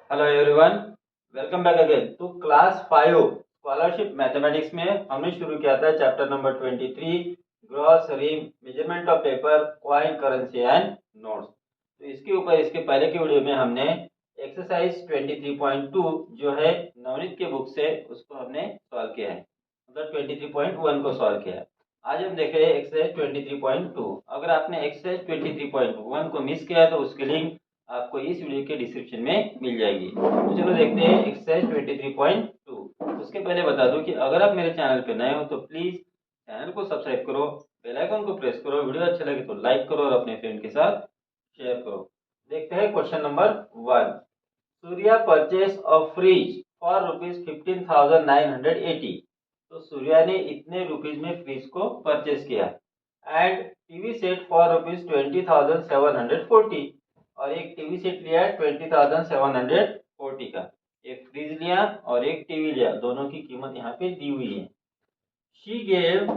Hello everyone, welcome back again तो class 5 scholarship mathematics में हमने शुरू किया था chapter number 23 gross rim measurement of paper coin currency and notes. तो इसके ऊपर इसके पहले की वीडियो में हमने एक्सरसाइज 23.2 जो है नवनीत के बुक से उसको हमने सॉल्व किया है, मतलब 23.1 को सॉल्व किया है। आज हम देख रहे हैं एक्सरसाइज 23.2। अगर आपने एक्सरसाइज 23.1 को मिस किया है तो उसके लिंक आपको इस वीडियो के डिस्क्रिप्शन में मिल जाएगी। तो चलो देखते हैं एक्सरसाइज 23.2। उसके पहले बता दूं कि अगर आप मेरे चैनल पे नए हो तो प्लीज चैनल को सब्सक्राइब करो, बेल आइकन को प्रेस करो, वीडियो अच्छा लगे तो लाइक करो और अपने फ्रेंड के साथ शेयर करो। देखते हैं question number 1। Surya purchase a fridge for ₹15,980। तो सूर्या ने इतने रुपीज में फ्रिज को परचेस किया। And TV set for ₹20,740। और एक टीवी सेट लिया है 20,740 का। एक फ्रिज लिया और एक टीवी लिया, दोनों की कीमत यहाँ पे दी हुई है। She gave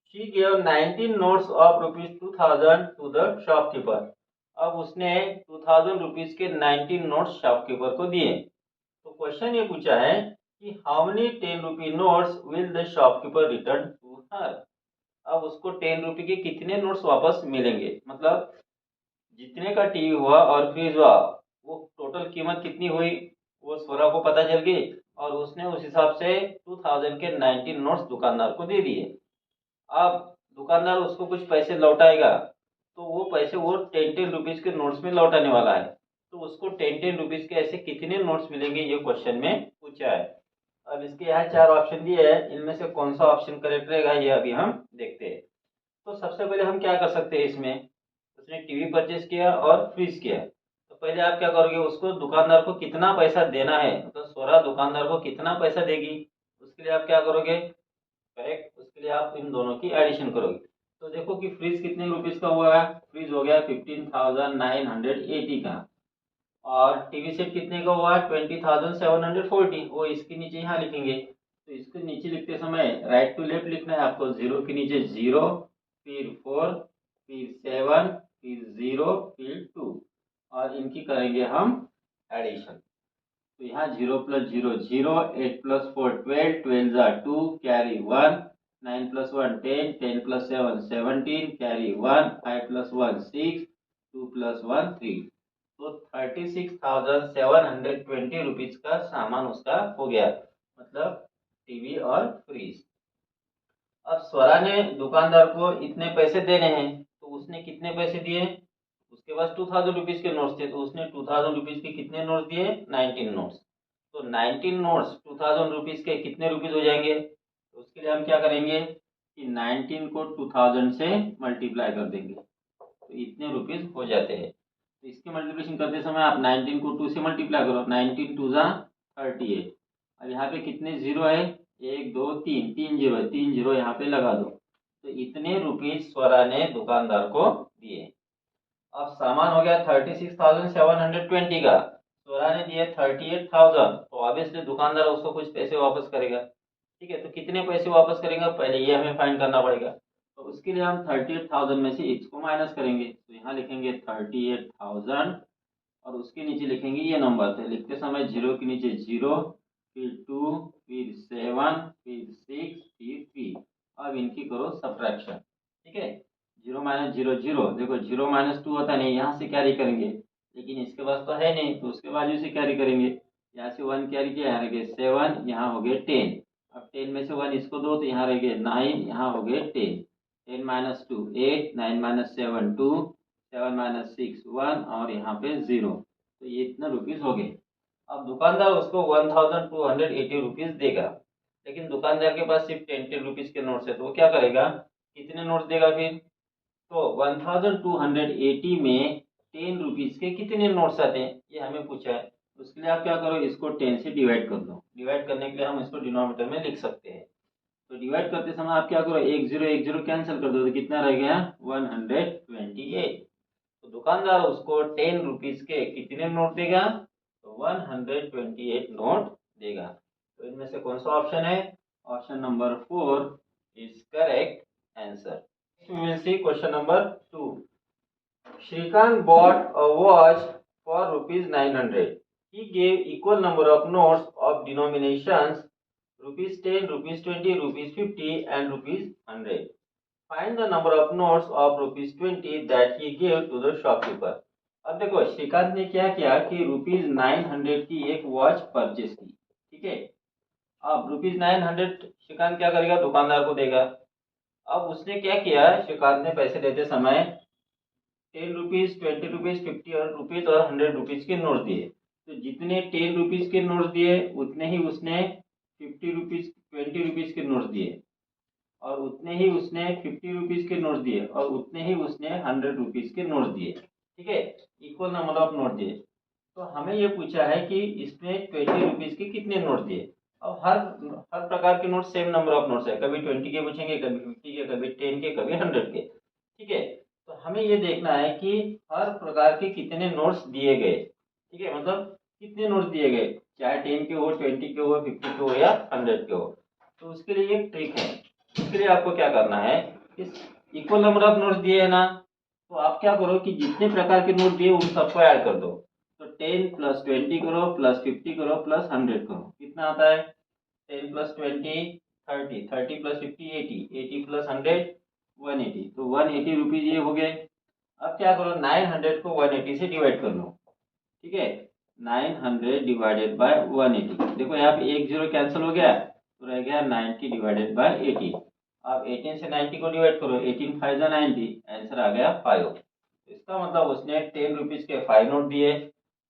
she gave 19 notes of ₹2,000 to the shopkeeper. अब उसने 2000 रुपीज के 19 नोट्स शॉपकीपर को दिए। तो क्वेश्चन ये पूछा है कि how many 10 rupee notes will the shopkeeper return to her. अब उसको 10 रुपी के कितने नोट्स वापस मिलेंगे, मतलब जितने का टीवी हुआ और फ्रिज हुआ वो टोटल कीमत कितनी हुई वो स्वरा को पता चल गई और उसने उस हिसाब से 2000 के 19 नोट्स दुकानदार को दे दिए। अब दुकानदार उसको कुछ पैसे लौटाएगा तो वो पैसे वो 10 रुपीज के नोट्स में लौटाने वाला है। तो उसको 10 रुपीज के ऐसे कितने नोट्स मिलेंगे ये क्वेश्चन में पूछा है। अब इसके यहाँ चार ऑप्शन दिए हैं, इनमें से कौन सा ऑप्शन करेक्ट रहेगा ये अभी हम देखते हैं। तो सबसे पहले हम क्या कर सकते हैं, इसमें उसने टीवी परचेज किया और फ्रिज किया। तो पहले आप क्या करोगे, उसको दुकानदार को कितना पैसा देना है, मतलब सोरा दुकानदार को कितना पैसा देगी उसके लिए आप क्या करोगे, करेक्ट, उसके लिए आप इन दोनों की एडिशन करोगे। तो देखो कि फ्रिज कितने रुपीज का हुआ है, फ्रिज हो गया 15,980 का। और टीवी सेट कितने का हुआ, 20,740, वो इसके नीचे यहाँ लिखेंगे। तो इसके नीचे लिखते समय राइट टू लेफ्ट लिखना है आपको, जीरो के नीचे जीरो, फिर 4, फिर 7, फिर 0, फिर 2, और इनकी करेंगे हम एडिशन। तो यहाँ 0 प्लस 0 0, 8 प्लस 4 12, 12 जा 2, carry 1, 9 plus 1 10, 10 plus 7 17, carry 1, 5 plus 1 6, 2 plus 1 3। तो 36,720 रुपीज का सामान उसका हो गया, मतलब टीवी और फ्रिज। अब स्वरा ने दुकानदार को इतने पैसे देने हैं तो उसने कितने पैसे दिए, उसके पास 2000 रुपीज के नोट्स थे तो उसने 2000 रुपीज के कितने नोट्स दिए, 19 नोट्स। तो 19 नोट्स 2000 रुपीज के कितने रुपीज हो जाएंगे, तो उसके लिए हम क्या करेंगे कि 19 को 2000 से मल्टीप्लाई कर देंगे तो इतने रुपीज हो जाते हैं। तो इसके मल्टीप्लिकेशन करते समय आप 19 को 2 से मल्टीप्लाई करो, 19 2 जा 38। अब यहाँ पे कितने जीरो है, एक दो तीन, तीन जीरो है, तीन जीरो यहाँ पे लगा दो। तो इतने रुपीज स्वरा ने दुकानदार को दिए। अब सामान हो गया 36,720 का, स्वरा ने दिए 38,000, तो ऑब्वियसली दुकानदार उसको कुछ पैसे वापस करेगा। ठीक है, तो कितने पैसे वापस करेगा पहले ये हमें फाइंड करना पड़ेगा। तो उसके लिए हम 38,000 में से x को माइनस करेंगे, तो यहाँ लिखेंगे 38,000 और उसके नीचे लिखेंगे ये नंबर, तो लिखते समय जीरो के नीचे जीरो, फिर 2, फिर 7, फिर 6, फिर 3। अब इनकी करो सब्ट्रैक्शन। ठीक है, जीरो माइनस जीरो जीरो, देखो जीरो माइनस 2 होता नहीं, यहाँ से कैरी करेंगे, लेकिन इसके पास तो है नहीं तो उसके बाजू से कैरी करेंगे। यहाँ से 1 कैरी किया, यहाँ रह गए 7, यहाँ हो गए 10। अब 10 में से 1 इसको दो तो यहाँ रह गए 9, यहाँ हो गए 10। 10 माइनस 2 8, 9 माइनस 7 2, 7 माइनस 6 1, और यहाँ पे 0। तो ये इतना रुपीज हो गए। अब दुकानदार उसको 1280 रुपीज देगा, लेकिन दुकानदार के पास सिर्फ 10 रुपीज के नोट्स है तो वो क्या करेगा, कितने नोट्स देगा फिर। तो 1280 में 10 रुपीज के कितने नोट्स आते हैं ये हमें पूछा है। उसके लिए आप क्या करो, इसको 10 से डिवाइड कर दो। डिवाइड करने के लिए हम इसको डिनोमिनेटर में लिख सकते हैं। तो डिवाइड करते समय आप क्या करो, एक जीरो कैंसिल कर दो तो कितना रह गया, 128। तो दुकानदार उसको 10 रुपीज के कितने नोट देगा, तो 128 नोट देगा। तो इनमें से कौन सा ऑप्शन है, option number 4 is correct answer. We will see question number 2. Shrikant bought a watch for rupees 900. he gave equal number of notes of denominations rupees 10, rupees 20, rupees 50 and rupees 100. Find the number of notes of rupees 20 that he gave to the shopkeeper. अब देखो श्रीकांत ने क्या किया कि rupees 900 की एक watch purchase की, ठीक है। अब रुपीज 900 श्रीकांत क्या करेगा, दुकानदार को देगा। अब उसने क्या किया, श्रीकांत ने पैसे देते समय 10 रुपीज, 20 रुपीज, 50 और रुपीज और 100 रुपीज के नोट दिए। तो जितने 10 रुपीज के नोट दिए उतने ही उसने 50 रुपीज, 20 रुपीज के नोट दिए और उतने ही उसने 50 रुपीज के नोट दिए और उतने ही उसने 100 रुपीज के नोट दिए, ठीक है। इक्वल नंबर ऑफ नोट दिए। तो हमें ये पूछा है कि इसमें 20 रुपीज के कितने नोट दिए। अब हर प्रकार के note same number of notes है, कभी 20 के पूछेंगे, कभी 50 के, कभी 10 के, कभी 100 के, ठीक है। तो हमें ये देखना है कि हर प्रकार के कितने नोट्स दिए गए, ठीक है, मतलब कितने नोट्स दिए गए, चाहे 10 के हो, 20 के हो, 50 के हो या 100 के हो। तो उसके लिए एक ट्रिक है। उसके लिए आपको क्या करना है, इस इक्वल नंबर ऑफ नोट्स दिए है ना, तो आप क्या करो कि जितने प्रकार के नोट दिए उन सबको ऐड कर दो। तो 10 प्लस 20 करो, प्लस 50 करो, प्लस 100 करो, कितना आता है, 10 प्लस 20 30, 30 प्लस 50 80, 80 प्लस 100 180। तो 180 रुपीज ये हो गए। अब क्या करो, 900 को 180 से डिवाइड कर लो, ठीक है। 900 डिवाइडेड बाय 180, देखो यहाँ पे एक जीरो कैंसिल हो गया तो रह गया 90 डिवाइडेड बाय 80। अब 18 से 90 को डिवाइड करो, 18 5 जा 90, आंसर आ गया 5। इसका मतलब उसने 10 रुपीज के 5 नोट दिए,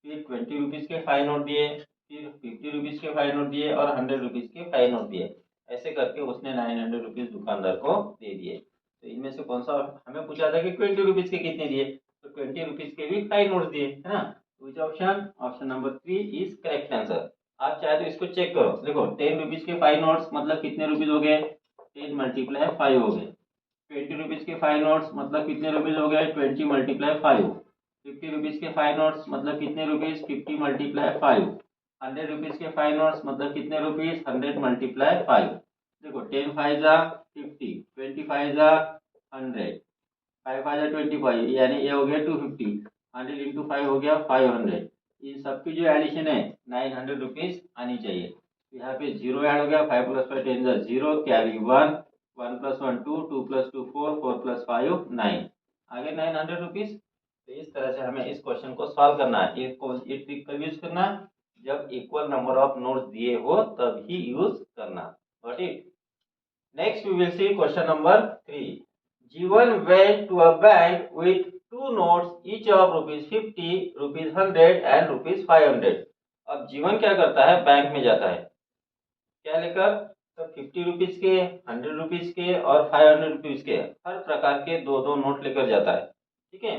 फिर 20 रुपीज के 5 नोट दिए, फिर 50 रुपीज के 5 नोट दिए और 100 रुपीज के 5 नोट दिए। ऐसे करके उसने 900 रुपीज दुकानदार को दे दिए। तो इनमें से कौन सा, हमें पूछा था कि 20 रुपीज के कितने दिए, तो 20 रुपीज के भी 5 नोट दिए, है ना। विच option, option number 3 is correct answer. आप चाहे तो इसको चेक करो, देखो 10 रुपीज के 5 नोट्स मतलब कितने रुपीज हो गए, 10 मल्टीप्लाई 5 हो गए। 20 रुपीज के 5 नोट्स मतलब कितने रुपीज हो गए, 20 मल्टीप्लाई 5। 50 रुपीज के 5 नोट्स मतलब कितने रुपीज, 50 मल्टीप्लाई 5। 100 रुपीज के 5 नोट्स मतलब कितने रुपीज, 100 मल्टीप्लाई 5। देखो 10 5 जा 50, 20 5 जा 100, 5 5 जा 25, यानी ये हो गया 250, 100 इंटू 5 हो गया 500। इन सबकी जो एडिशन है 900 रुपीज आनी चाहिए। तो यहाँ पे जीरो ऐड हो गया, 5 प्लस 5 10 जा 0, कैरी 1, 1 प्लस 1 2, 2 प्लस 2 4, 4 प्लस 5 9, आगे 900 रुपीज। तो इस तरह से हमें इस क्वेश्चन को सॉल्व करना है। ये ट्रिक कब यूज करना, जब इक्वल नंबर ऑफ नोट्स दिए हो तब ही यूज करना। Got it. Next we will see question number 3। जीवन went to a bank with two notes each of rupees 50, rupees 100 and rupees 500। अब जीवन क्या करता है, बैंक में जाता है, क्या लेकर, तो 50 रुपीज के, 100 रुपीज के और 500 रुपीज के हर प्रकार के दो दो नोट लेकर जाता है, ठीक है।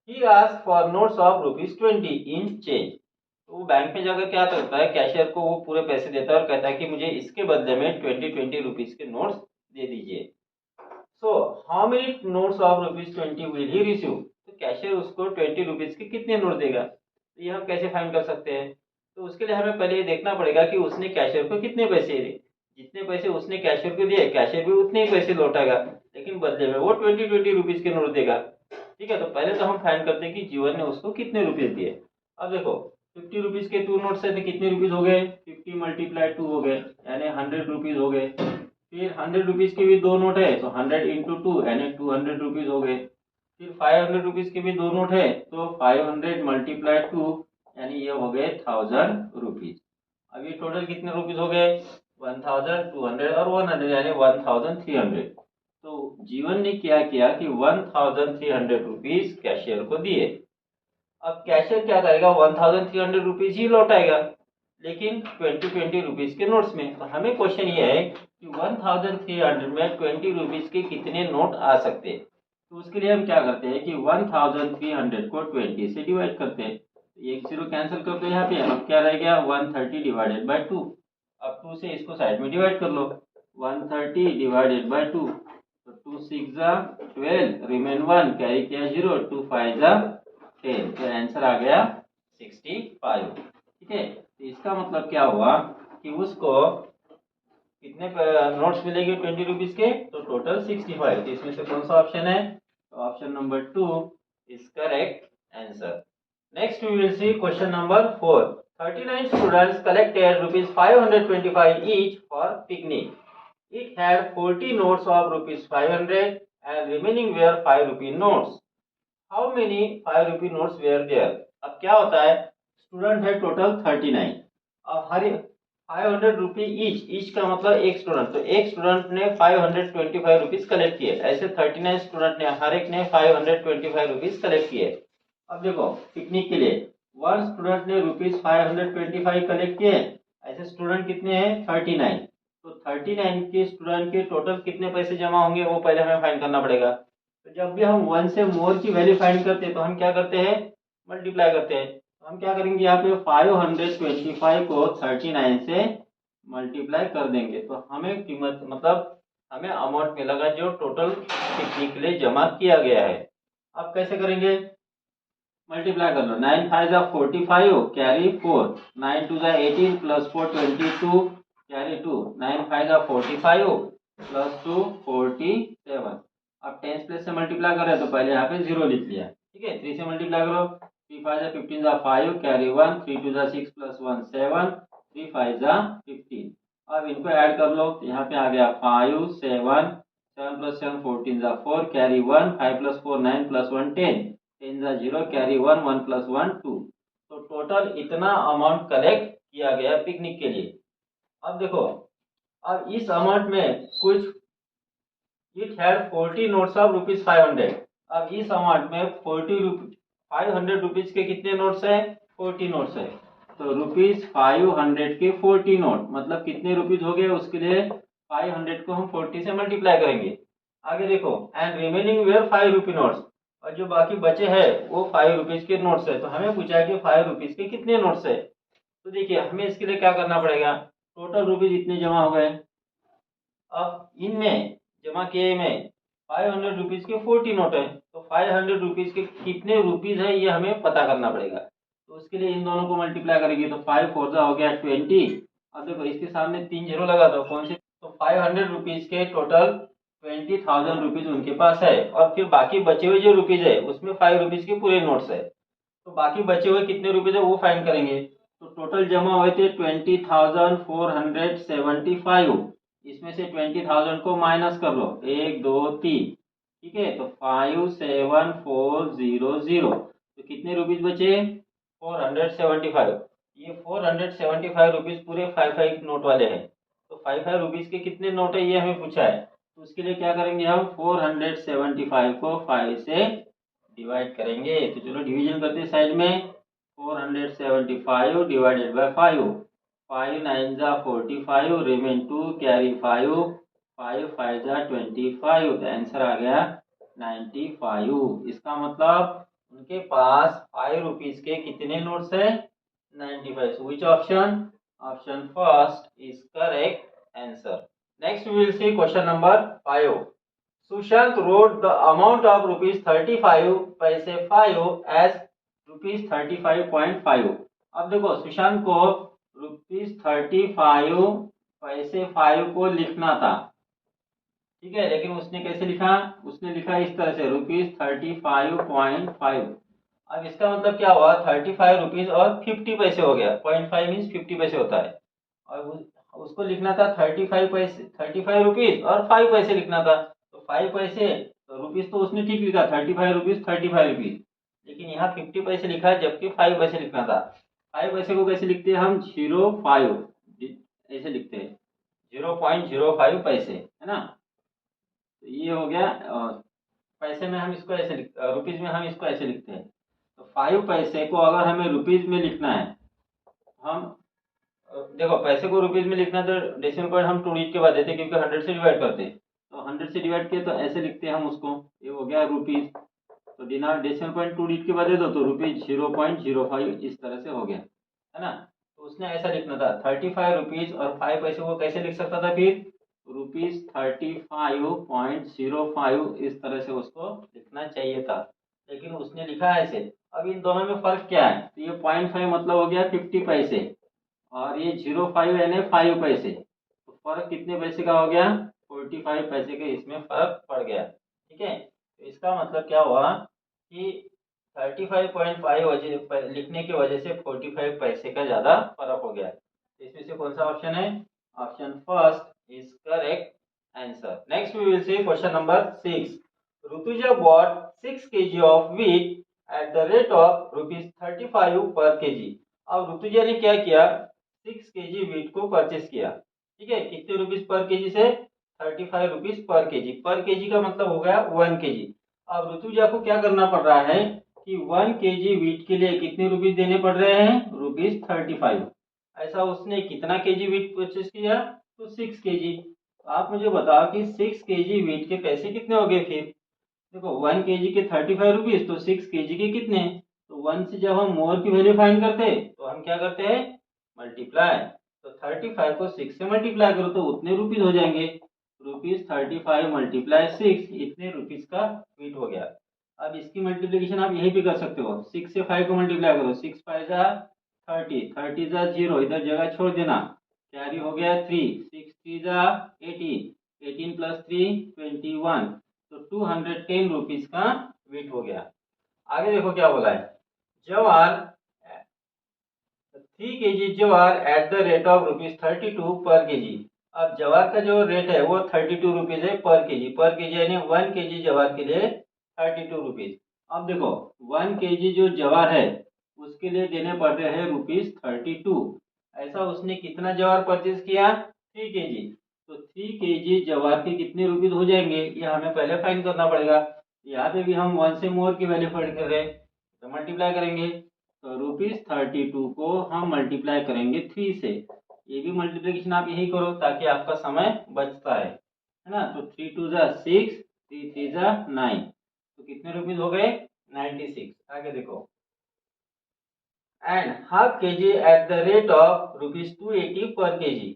He ask for notes of rupees 20 in change. तो वो बैंक में जाकर क्या करता है, कैशियर को वो पूरे पैसे देता है और कहता है कि मुझे इसके बदले में 20 रुपीज के नोट्स दे दीजिए। So how many notes of rupees 20 will he receive. तो कैशियर उसको 20 रुपीज के कितने नोट देगा, तो ये हम कैसे फाइंड कर सकते हैं। तो उसके लिए हमें पहले ये देखना पड़ेगा कि उसने कैशियर को कितने पैसे दिए। जितने पैसे उसने कैशियर को दिए, कैशियर भी उतने ही पैसे लौटाएगा, लेकिन बदले में वो 20 रुपीज के नोट देगा, ठीक है। तो पहले तो हम फाइंड करते हैं कि जीवन ने उसको कितने रुपीज दिए। अब देखो 50 रुपीज के 2 नोट्स है तो कितने रुपीज हो गए, 50 मल्टीप्लाई 2 हो गए, यानी 100 रुपीज हो गए। फिर 100 रुपीज के भी दो नोट है तो 100 इंटू 2 यानी 200 रुपीज हो गए। फिर 500 रुपीज के भी दो नोट है तो 500 मल्टीप्लाई 2 यानी ये हो गए 1000 रुपीज। अब ये टोटल कितने रुपीज हो गए, 1200 और 100 यानी 1300। तो जीवन ने क्या किया कि 1300 रुपीज कैशियर को दिए। अब कैशियर क्या करेगा, 1300 रुपीज ही लौटाएगा, लेकिन 20 रुपीज के नोट्स में। तो हमें क्वेश्चन ये है कि 1300 में 20 रुपीज के कितने नोट आ सकते हैं। तो उसके लिए हम क्या करते हैं कि 1300 को 20 से डिवाइड करते हैं। एक जीरो कैंसिल कर दो यहाँ पे, अब क्या रह गया 130 डिवाइडेड बाय 2। अब 2 से इसको साइड में डिवाइड कर लो, 130 डिवाइडेड बाय 2, तो 2 6 जा 12, रिमेन 1, कैरी किया 0, 2 5 जा 10, तो आंसर आ गया 65, ठीक है। तो इसका मतलब क्या हुआ कि उसको कितने नोट्स मिलेंगे 20 रुपीज के, तो टोटल 65। तो इसमें से कौन सा ऑप्शन है, तो option number 2 is correct answer. Next we will see question number 4. 39 students collected rupees 525 each for picnic. It had 40 notes of rupees 500 and remaining were 5 rupee notes. How many 5 rupee notes were there? अब क्या होता है, student है total 39 और हर 500 रुपी each का मतलब एक student, तो एक स्टूडेंट ने 525 रुपीज कलेक्ट किए। ऐसे 39 स्टूडेंट ने हर एक ने 525 रुपीज कलेक्ट किए। अब देखो पिकनिक के लिए वन स्टूडेंट ने रुपीज 525 कलेक्ट किए, ऐसे स्टूडेंट कितने हैं 39, तो 39 के स्टूडेंट के टोटल कितने पैसे जमा होंगे वो पहले हमें फाइंड करना पड़ेगा। तो जब भी हम वन से मोर की वैल्यू फाइंड करते हैं तो हम क्या करते हैं, मल्टीप्लाई करते हैं। तो हम क्या करेंगे, यहाँ पे 525 को 39 से मल्टीप्लाई कर देंगे तो हमें कीमत मतलब हमें अमाउंट मिलेगा जो टोटल पिकनिक के लिए जमा किया गया है। अब कैसे करेंगे, मल्टीप्लाई कर लो, 9 5 जा 45 कैरी 4, 9 2 जा 18 प्लस 4 22 कैरी 2, 9 5 जा 45 प्लस 2 47। अब टेंस प्लेस से मल्टीप्लाई कर रहे हैं तो पहले यहाँ पे 0 लिख लिया, ठीक है। 3 से मल्टीप्लाई करो, 3 5 जा 15 जा 5 कैरी 1, 3 2 जा 6 प्लस 1 7, 3 5 जा 15। अब इनको ऐड कर लो तो यहाँ पे आ गया 5 7, 7 प्लस 7 14 जा 4 कैरी 1, 5 प्लस 4 9 प्लस 1 10, 10 जा 0 कैरी 1, 1 प्लस 1 2। तो टोटल इतना अमाउंट कलेक्ट किया गया पिकनिक के लिए। अब देखो, अब इस अमाउंट में कुछ it had 40 notes of rupees 500। अब इस अमाउंट में 500 रुपीज के कितने नोट्स है, 40 नोट्स है। तो रुपीज 500 के 40 नोट मतलब कितने रुपीज हो गए, उसके लिए 500 को हम 40 से मल्टीप्लाई करेंगे। आगे देखो, and remaining where 5 rupee notes, और जो बाकी बचे हैं वो 5 रुपीज के नोट्स है। तो हमें पूछा है कि 5 रुपीज के कितने नोट्स है। तो देखिए हमें इसके लिए क्या करना पड़ेगा, टोटल रुपीज इतने जमा हो गए। अब इनमें जमा किए में 500 रुपीज के 40 नोट है, तो 500 रुपीज के कितने रुपीज है ये हमें पता करना पड़ेगा। तो उसके लिए इन दोनों को मल्टीप्लाई करेंगे तो 5 4 जा हो गया 20। अब देखो इसके सामने 3 जीरो लगा दो, कौन से, तो 500 रुपीज के टोटल 20,000 रुपीज उनके पास है, और फिर बाकी बचे हुए जो रुपीज है उसमें 5 रुपीज के पूरे नोट्स है। तो बाकी बचे हुए कितने रुपीज है वो फाइंड करेंगे। तो टोटल जमा हुए थे 20,475, इसमें से 20,000 को माइनस कर लो, 1 2 3, ठीक है। तो 57400, तो कितने रुपीज बचे, 475। ये 475 रुपीज पूरे 5 नोट वाले हैं। तो 5 रुपीज के कितने नोट है ये हमें पूछा है। तो उसके लिए क्या करेंगे, हम 475 को 5 से डिवाइड करेंगे। तो चलो डिवीजन करते हैं साइड में, 475 डिवाइडेड बाय 5, 5 9 जा 45, रिमेन 2 कैरी 5, 5 5 जा 25। तो आंसर आ गया 95। इसका मतलब उनके पास 5 रुपीज के कितने नोट्स है, 95। So which option? Option first is correct answer. Next we will see question number 5. Sushant wrote the amount of rupees 35 पैसे 5 as rupees 35.5। अब देखो सुशांत को रुपीज 35 पैसे 5 को लिखना था, ठीक है, लेकिन उसने कैसे लिखा, उसने लिखा इस तरह से रुपीज 35.5। अब इसका मतलब क्या हुआ, 35 रुपीज और 50 पैसे हो गया, 0.5 मीन्स 50 पैसे होता है। और उसको लिखना था 35 पैसे 35 रुपीज और 5 पैसे लिखना था। तो 5 पैसे तो रुपीज तो उसने ठीक लिखा 35 रुपीज 35 रुपीज, लेकिन यहाँ 50 पैसे लिखा है जबकि 5 पैसे लिखना था। 5 पैसे को कैसे लिखते हैं हम, 05 ऐसे लिखते हैं, 0.05 पैसे, है ना। तो ये हो गया, पैसे में हम इसको ऐसे रुपीज में हम इसको ऐसे लिखते हैं। तो 5 पैसे को अगर हमें रुपीज में लिखना है, हम देखो पैसे को रुपीज में लिखना तो डेसिमल पॉइंट हम 2 डिजिट के बाद देते क्योंकि 100 से डिवाइड करते। तो 100 से डिवाइड किए तो ऐसे लिखते हैं हम उसको, ये हो गया रुपीज। तो डिनर डेसिमल पॉइंट 2 डिजिट के बाद दे दो तो रुपीज 0.05 इस तरह से हो गया, है ना। तो उसने ऐसा लिखना था 35 रुपीज और 5 पैसे को कैसे लिख सकता था फिर, रुपीज 35.05 इस तरह से उसको लिखना चाहिए था, लेकिन उसने लिखा ऐसे। अब इन दोनों में फर्क क्या है, तो ये 0.5 मतलब हो गया 50 पैसे और ये 05 यानी 5 पैसे, तो फर्क कितने पैसे का हो गया, 45 पैसे के इसमें फर्क पड़ गया, ठीक है। तो इसका मतलब क्या हुआ कि 35.5 लिखने की वजह से 45 पैसे का ज्यादा फर्क हो गया। तो इसमें से कौन सा ऑप्शन है? Option first is correct answer. Next we will see question number 6। Rutuja bought 6 kg of wheat at the rate of ₹35 per kg। अब ऋतुजा ने क्या किया? 6 kg wheat को परचेस किया। ठीक है, कितने रुपीस पर केजी से? 35 रुपीस पर केजी। पर केजी का मतलब हो गया 1 केजी। अब ऋतुजा को क्या करना पड़ रहा है कि 1 केजी वीट के लिए कितने रुपीस देने पड़ रहे हैं? ₹35। ऐसा उसने कितना केजी वीट परचेस किया? तो 6 केजी। आप मुझे बताओ कि 6 केजी वीट के पैसे कितने हो गए? फिर देखो 1 केजी के 35 रुपीस, तो 6 केजी के कितने? तो 1 से जब हम मोर की वैल्यू फाइंड करते हैं तो हम क्या करते हैं? मल्टीप्लाई। तो 35 को 6 से मल्टीप्लाई करो तो उतने रुपीस हो जाएंगे। ₹35 मल्टीप्लाई 6, इतने रुपीस का वीट हो गया। अब इसकी मल्टीप्लिकेशन आप यही भी कर सकते हो। 6 से 5 को मल्टीप्लाई करो, 6 5 जा 30, 30 जा 0, इधर जगह छोड़ देना, कैरी हो गया 3, 6 3 जा 18, 18 प्लस 3 21, तो 210 रुपीस का वेट हो गया। आगे देखो क्या बोला है। जवार 3 केजी जवार एट द रेट ऑफ ₹32 पर केजी। अब जवार का जो रेट है वो 32 रुपीज है पर केजी। पर केजी यानी 1 केजी जवार के लिए 32 रुपीज। अब देखो 1 केजी जो जवार है उसके लिए देने पड़ रहे हैं ₹32। ऐसा उसने कितना जवार परचेज किया? 3 केजी। तो 3 केजी जवार के कितने रुपीज हो जाएंगे ये हमें पहले फाइंड करना पड़ेगा। यहाँ पे भी हम 1 से मोर की वैल्यू फाइंड कर रहे हैं तो मल्टीप्लाई करेंगे। तो ₹32 को हम मल्टीप्लाई करेंगे 3 से। ये भी मल्टीप्लिकेशन आप यही करो ताकि आपका समय बचता है ना। तो 3 2 जा 6, 3 3 जा 9, तो कितने रुपीज हो गए? 96। आगे देखो। And half KG at the rate of ₹280 पर केजी।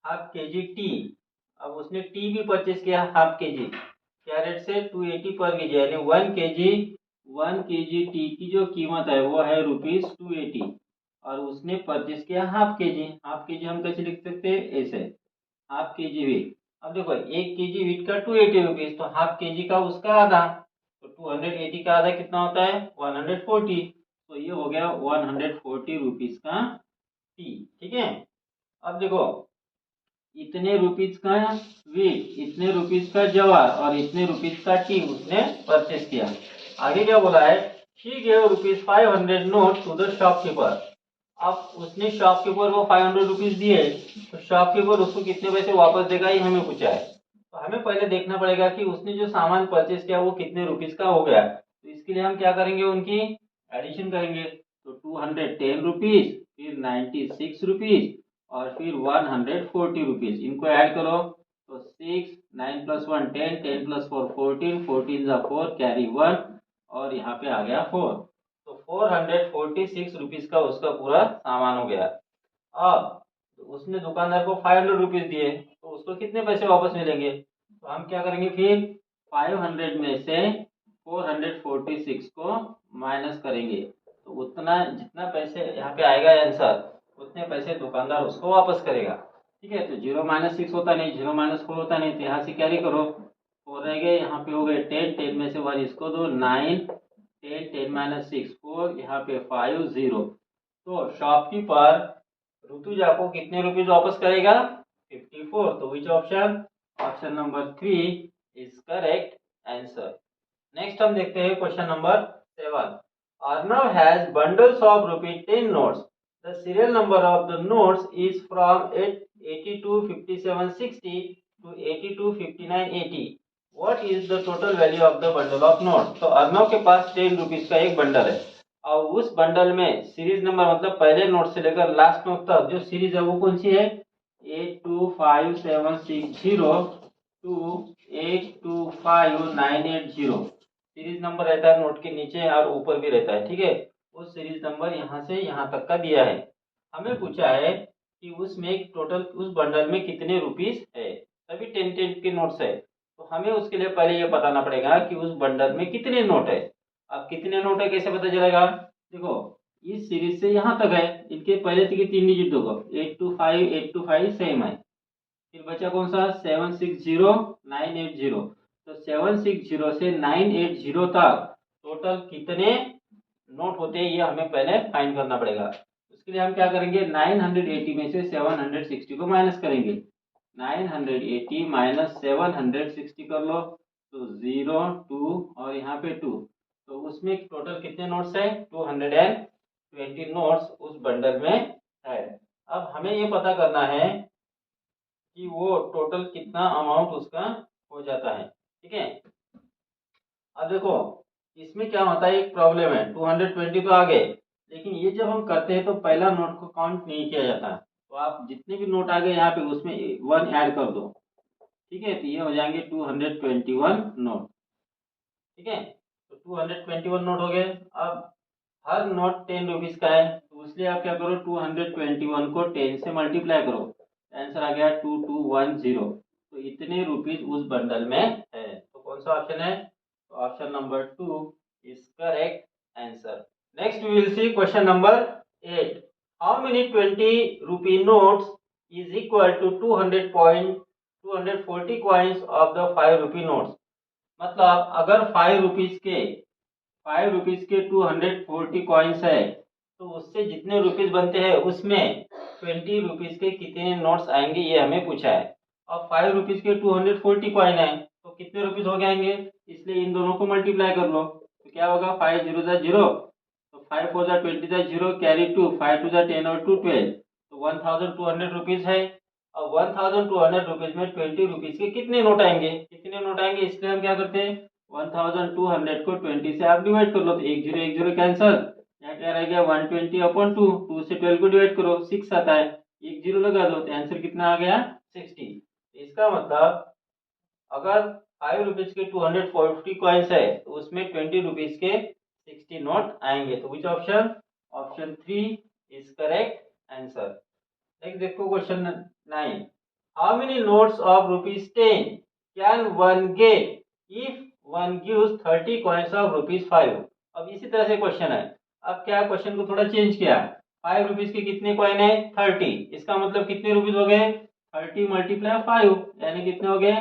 Half KG T. अब उसने टी भी परचेज किया हाफ केजी, क्या रेट से? 280 पर केजी, यानी 1 केजी टी की जो कीमत है वो है ₹280 और उसने परचेज किया हाफ केजी। हाफ केजी हम कैसे लिख सकते हैं? ऐसे, हाफ केजी वीट। अब देखो 1 केजी वीट का 280 रुपीज, तो हाफ केजी का उसका आधा, तो 280 का आधा कितना होता है? 140। तो ये हो गया 140 रुपीज का टी। ठीक है। अब देखो इतने रुपीज का वीट, इतने रुपीज का जवार और इतने रुपीज का टी उसने परचेस किया। आगे क्या बोला है? She gave ₹500 note to the shopkeeper. अब उसने शॉपकीपर को 500 रुपीज दिए, तो शॉपकीपर उसको कितने पैसे वापस देगा ये हमें पूछा है। तो हमें पहले देखना पड़ेगा कि उसने जो सामान परचेस किया वो कितने रुपीज का हो गया। तो इसके लिए हम क्या करेंगे? उनकी एडिशन करेंगे। तो 210 रुपीज, फिर 96 रुपीज और फिर 140 रुपीज, इनको ऐड करो तो 6, 9 प्लस 1 10, 10 प्लस 4 14, 14 जा 4, कैरी 1 और यहाँ पे आ गया 4। तो 446 रुपीज का उसका पूरा सामान हो गया। अब उसने दुकानदार को 500 रुपीज दिए, तो उसको कितने पैसे वापस मिलेंगे? तो हम क्या करेंगे फिर? 500 में से 446 को माइनस करेंगे, तो उतना जितना पैसे यहाँ पे आएगा आंसर उतने पैसे दुकानदार उसको वापस करेगा। ठीक है, तो 0 माइनस 6 होता नहीं, 0 माइनस 4 होता नहीं, तो यहाँ से कैरी करो, 4 रह गए, यहाँ पे हो गए 10, 10 में से 1 इसको दो 9, 10, 10 माइनस 6 4, यहाँ पे 5 0। तो शॉपकीपर ऋतुजा को कितने रुपीज वापस करेगा? 54। तो which option? Option number 3 is correct answer. Next हम देखते हैं question number 7। Arnav has bundles of ₹10 notes. The serial number of the notes is from 825760 to 825980. What is the total value of the bundle of notes? तो अर्नव के पास 10 rupees का एक bundle है और उस बंडल में सीरीज नंबर मतलब पहले नोट से लेकर लास्ट नोट तक जो सीरीज है वो कौन सी है? 825760 टू 825980। सीरीज नंबर रहता है नोट के नीचे और ऊपर भी रहता है। ठीक है, उस सीरीज नंबर यहाँ से यहाँ तक का दिया है। हमें पूछा है कि उसमें टोटल उस बंडल में कितने रुपीस है। सभी 10 10 के नोट्स है, तो हमें उसके लिए पहले ये बताना पड़ेगा कि उस बंडल में कितने नोट है। अब कितने नोट है कैसे पता चलेगा? देखो इस सीरीज से यहाँ तक है, इनके पहले के 3 डिजिट देखो 825 सेम है, फिर बचा कौन सा? 760 980। तो 760 से 980 तक टोटल कितने नोट होते हैं ये हमें पहले फाइंड करना पड़ेगा। उसके लिए हम क्या करेंगे, 980 में से 760 को माइनस करेंगे। 980 माइनस 760 कर लो तो 0 2 और यहाँ पे 2, तो उसमें टोटल कितने नोट्स है, 220 नोट्स उस बंडल में है। अब हमें ये पता करना है कि वो टोटल कितना अमाउंट उसका हो जाता है। ठीक है, अब देखो इसमें क्या होता है, एक प्रॉब्लम है, 220 तो आ गए, लेकिन ये जब हम करते हैं तो पहला नोट को काउंट नहीं किया जाता। तो आप जितने भी नोट आ गए यहाँ पे उसमें 1 ऐड कर दो। ठीक है, तो ये हो जाएंगे 221 नोट। ठीक है, तो 221 नोट हो गए। अब हर नोट 10 रुपीज का है, तो इसलिए आप क्या करो, 221 को 10 से मल्टीप्लाई करो, आंसर आ गया 2210। तो इतने रुपीज उस बंडल में है। तो कौन सा ऑप्शन है, तो option number 2 is correct answer. Next we will see question number 8। How many 20 rupee notes is equal to 240 coins of the 5 rupee notes। मतलब अगर 5 रुपीज के 240 कॉइन्स है, तो उससे जितने रुपीज बनते हैं उसमें 20 रुपीज के कितने नोट्स आएंगे, ये हमें पूछा है। अब 5 रुपीज के 240 कॉइन है, तो कितने रुपीज हो जाएंगे, इसलिए इन दोनों को मल्टीप्लाई कर लो। तो क्या होगा, 5 0 0, तो 5 4 20 0, कैरी 2, 5 2 10 और 2 12, तो 1200 रुपीज है। अब 1200 रुपीज में 20 रुपीज के कितने नोट आएंगे, कितने नोट आएंगे, इसलिए हम क्या करते हैं, 1200 को 20 से आप डिवाइड कर लो, तो 1 0 कैंसल, यहाँ क्या रह गया 120/2, 2 से 12 को डिवाइड करो 6 आता है, 1 0 लगा दो, तो आंसर कितना आ गया 60। इसका मतलब अगर 5 रुपीज के 240 कॉइन्स है, तो उसमें 20 रुपीज के 60 नोट आएंगे। तो which option, option 3 is correct answer. Next देखो question 9। How many notes of ₹10 can one get if one gives 30 coins of ₹5। अब इसी तरह से क्वेश्चन है। अब क्या क्वेश्चन को थोड़ा चेंज किया, 5 रुपीज के कितने कॉइन है 30, इसका मतलब कितने रुपीज हो गए, 30 मल्टीप्लाई 5 यानी कितने हो गए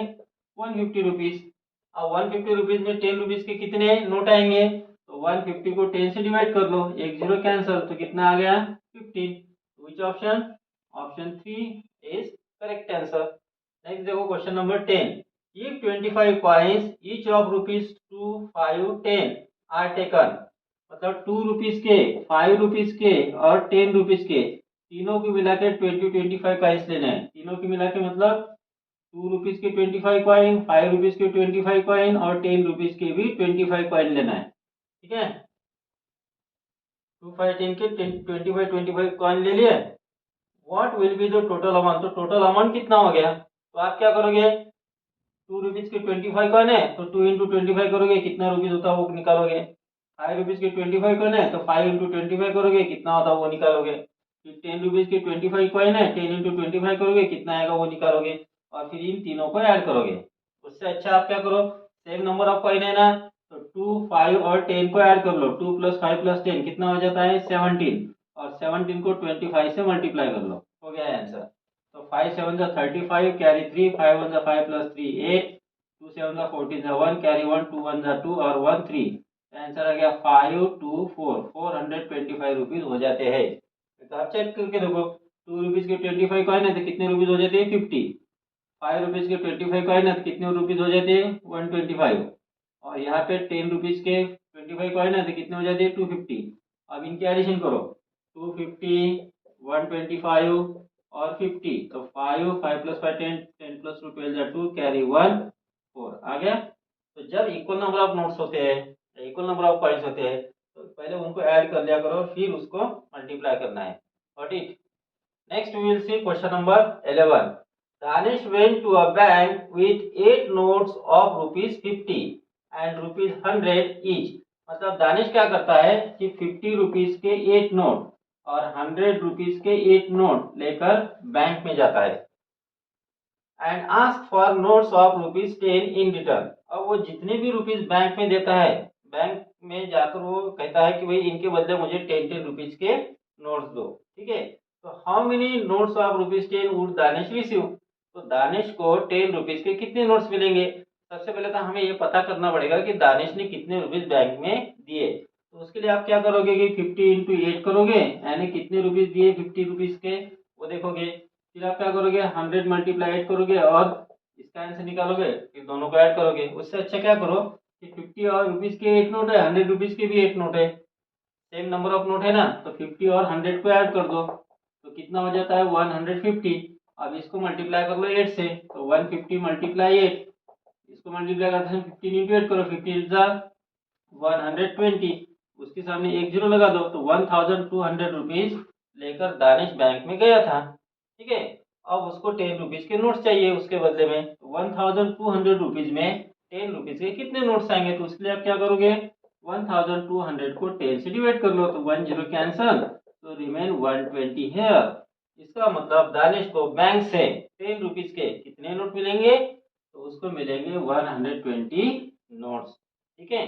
150 रुपीज। अब 150 रुपीज में 10 रुपीज के कितने नोट आएंगे, तो 150 को 10 से डिवाइड कर लो, 1 0 कैंसल, तो कितना आ गया 15। Which option, option 3 is correct answer. Next देखो क्वेश्चन नंबर 10। इफ 25 coins each of ₹2 5 10 are taken, मतलब 2 रुपीज के, 5 रुपीज के और 10 रुपीज के, तीनों को मिला के 25 कॉइन्स लेने हैं। तीनों की मिला के मतलब 2 रुपीज के 25 कॉइन, 5 रुपीज के 25 कॉइन और 10 रुपीज के भी 25 कॉइन लेना है। ठीक है, 2 5 10 के 25 कॉइन ले लिए। What will be the total amount, तो टोटल अमाउंट कितना हो गया, तो आप क्या करोगे, 2 रुपीज के 25 कॉइन है, तो 2 इंटू 25 करोगे, कितना रुपीज होता है वो निकालोगे। 5 रुपीज के 25 कॉइन है, तो 5 इंटू 25 करोगे, कितना होता है वो निकालोगे। फिर 10 रुपीज के 25 कॉइन है, 10 इंटू 25 करोगे, कितना आएगा वो निकालोगे, और फिर इन तीनों को ऐड करोगे। उससे अच्छा आप क्या करो, सेम नंबर ऑफ कॉइन है ना, तो 2 5 और 10 को ऐड कर लो, 2 + 5 + 10 कितना हो जाता है 17, और 17 को 25 से मल्टीप्लाई कर लो, हो गया आंसर। तो 5 7 35, कैरी 3, 5 1 5 + 3 8, 2 7 14 1, कैरी 1, 2 1 2 और 1 3, आंसर आ गया 5 2 4, 425 रुपीज हो जाते हैं। तो आप चेक करके देखो, 2 रुपीज के 25 कॉइन है तो कितने रुपीज हो जाते हैं 50, 5 रुपीज के 25 कॉइन है तो कितने रुपीज हो जाते हैं 125, और यहाँ पे 10 रुपीज के 25 कॉइन है तो कितने हो जाते हैं 250। अब इनके एडिशन करो, 250 125 और 50, तो 5 5 + 5 10, 10 + 2 12 2, कैरी 1 4 आ गया। तो जब इक्वल नंबर ऑफ नोट्स होते हैं, इक्वल नंबर ऑफ कॉइन्स होते हैं, तो पहले उनको ऐड कर लिया करो, फिर उसको मल्टीप्लाई करना है। Got it. Next we will see question number 11। Danish went to a bank with 8 notes of ₹50 and ₹100 each। मतलब दानिश क्या करता है कि 50 रुपीज के 8 नोट और 100 रुपीज के 8 नोट लेकर बैंक में जाता है, and ask for notes of ₹10 in return. अब वो जितने भी रुपीज बैंक में देता है, बैंक में जाकर वो कहता है कि भाई इनके बदले मुझे 10 रुपीज के नोट्स दो। ठीक है, तो how many notes of ₹10 would Danish receive, तो दानिश को 10 रुपीज के कितने नोट्स मिलेंगे। सबसे पहले तो हमें ये पता करना पड़ेगा कि दानिश ने कितने रुपीज बैंक में दिए। तो उसके लिए आप क्या करोगे कि 50 इंटू 8 करोगे, यानी कितने रुपीज दिए 50 रुपीज के वो देखोगे। फिर आप क्या करोगे 100 मल्टीप्लाई 8 करोगे और इसका आंसर निकालोगे, फिर दोनों को ऐड करोगे। उससे अच्छा क्या करो कि 50 और रुपीज के एक नोट है, 100 रुपीज के भी एक नोट है, सेम नंबर ऑफ नोट है ना, तो 50 और 100 को ऐड कर दो तो कितना हो जाता है 150। अब इसको मल्टीप्लाई कर लो 8 से, तो 150 मल्टीप्लाई 8, इसको मल्टीप्लाई करते हैं 15 इंटू 8 करो, 15 इज 120, उसके सामने एक जीरो लगा दो, तो 1200 रुपीज लेकर दानिश बैंक में गया था। ठीक है, अब उसको 10 रुपीज के नोट्स चाहिए उसके बदले में, 1200 रुपीज में 10 रुपीज के कितने नोट्स आएंगे, तो उसके लिए आप क्या करोगे 1200 को 10 से डिवाइड कर लो, तो 1 जीरो कैंसल, तो रिमेन 120 है। इसका मतलब दानिश को बैंक से 10 रुपीज के कितने नोट मिलेंगे, तो उसको मिलेंगे 120 नोट्स। ठीक है,